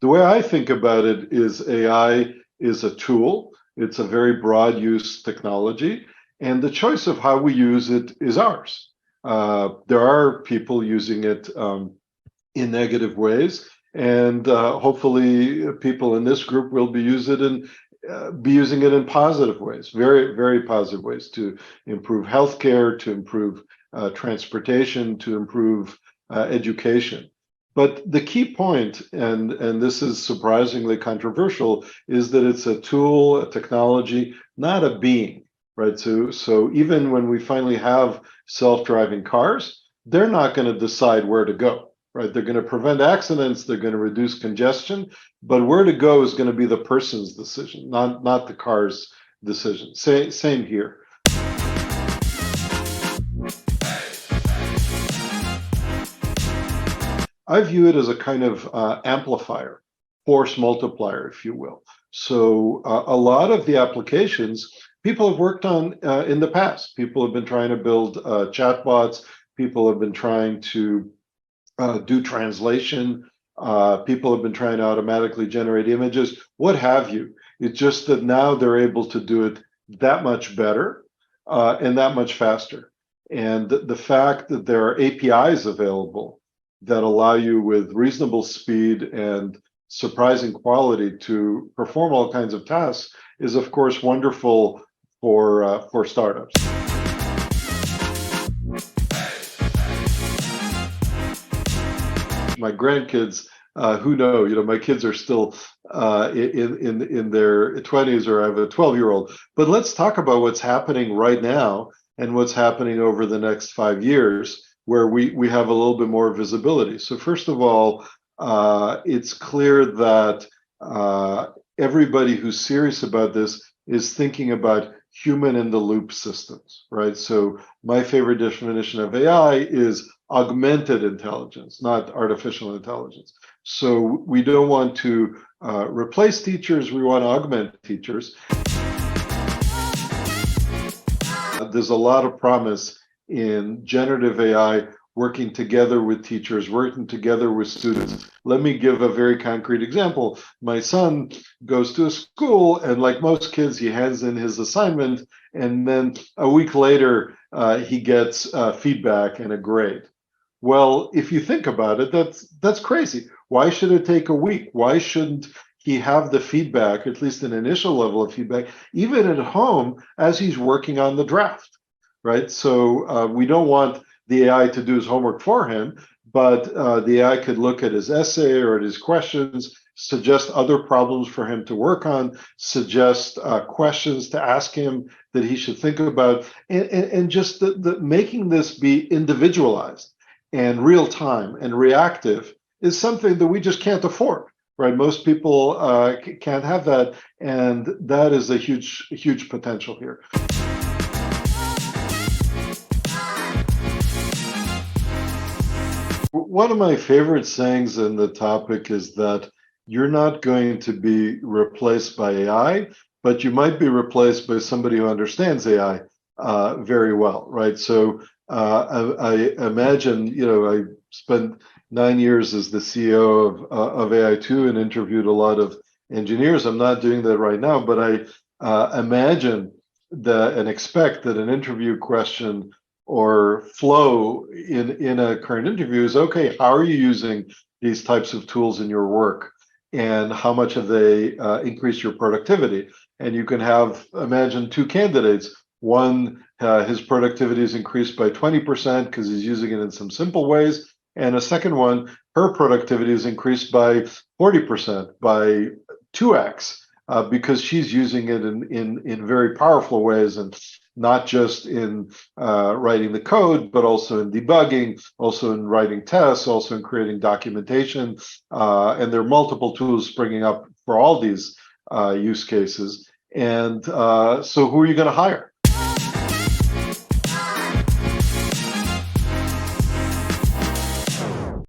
way I think about it is AI is a tool. It's a very broad use technology, and the choice of how we use it is ours. There are people using it in negative ways, and hopefully people in this group will be using it in positive ways, very, very positive ways to improve healthcare, to improve transportation, to improve education. But the key point, and this is surprisingly controversial, is that it's a tool, a technology, not a being, right? So even when we finally have self-driving cars, they're not going to decide where to go, right? They're going to prevent accidents, they're going to reduce congestion, but where to go is going to be the person's decision, not the car's decision. Same here. I view it as a kind of amplifier, force multiplier, if you will. So a lot of the applications people have worked on in the past. People have been trying to build chatbots. People have been trying to do translation. People have been trying to automatically generate images, what have you. It's just that now they're able to do it that much better and that much faster. And the fact that there are APIs available that allow you with reasonable speed and surprising quality to perform all kinds of tasks is, of course, wonderful for startups. My grandkids, who know, my kids are still in their 20s, or I have a 12-year-old. But let's talk about what's happening right now and what's happening over the next 5 years, where we have a little bit more visibility. So first of all, it's clear that everybody who's serious about this is thinking about human-in-the-loop systems, right? So my favorite definition of AI is augmented intelligence, not artificial intelligence. So we don't want to replace teachers, we want to augment teachers. There's a lot of promise in generative AI working together with teachers, working together with students. Let me give a very concrete example. My son goes to a school, and like most kids, he hands in his assignment, and then a week later, he gets feedback and a grade. Well, if you think about it, that's crazy. Why should it take a week? Why shouldn't he have the feedback, at least an initial level of feedback, even at home as he's working on the draft? Right? So we don't want the AI to do his homework for him, but the AI could look at his essay or at his questions, suggest other problems for him to work on, suggest questions to ask him that he should think about, and just making this be individualized and real time and reactive is something that we just can't afford, right? Most people can't have that, and that is a huge potential here. One of my favorite sayings in the topic is that you're not going to be replaced by AI, but you might be replaced by somebody who understands AI very well, right? So I imagine, I spent 9 years as the CEO of AI2 and interviewed a lot of engineers. I'm not doing that right now, but I imagine and expect that an interview question or flow in a current interview is, okay, how are you using these types of tools in your work, and how much have they increased your productivity? And you can imagine two candidates. One, his productivity is increased by 20% because he's using it in some simple ways, and a second one, her productivity is increased by 40%, by 2x, because she's using it in very powerful ways, and not just in writing the code, but also in debugging, also in writing tests, also in creating documentation. And there are multiple tools springing up for all these use cases. And so who are you going to hire?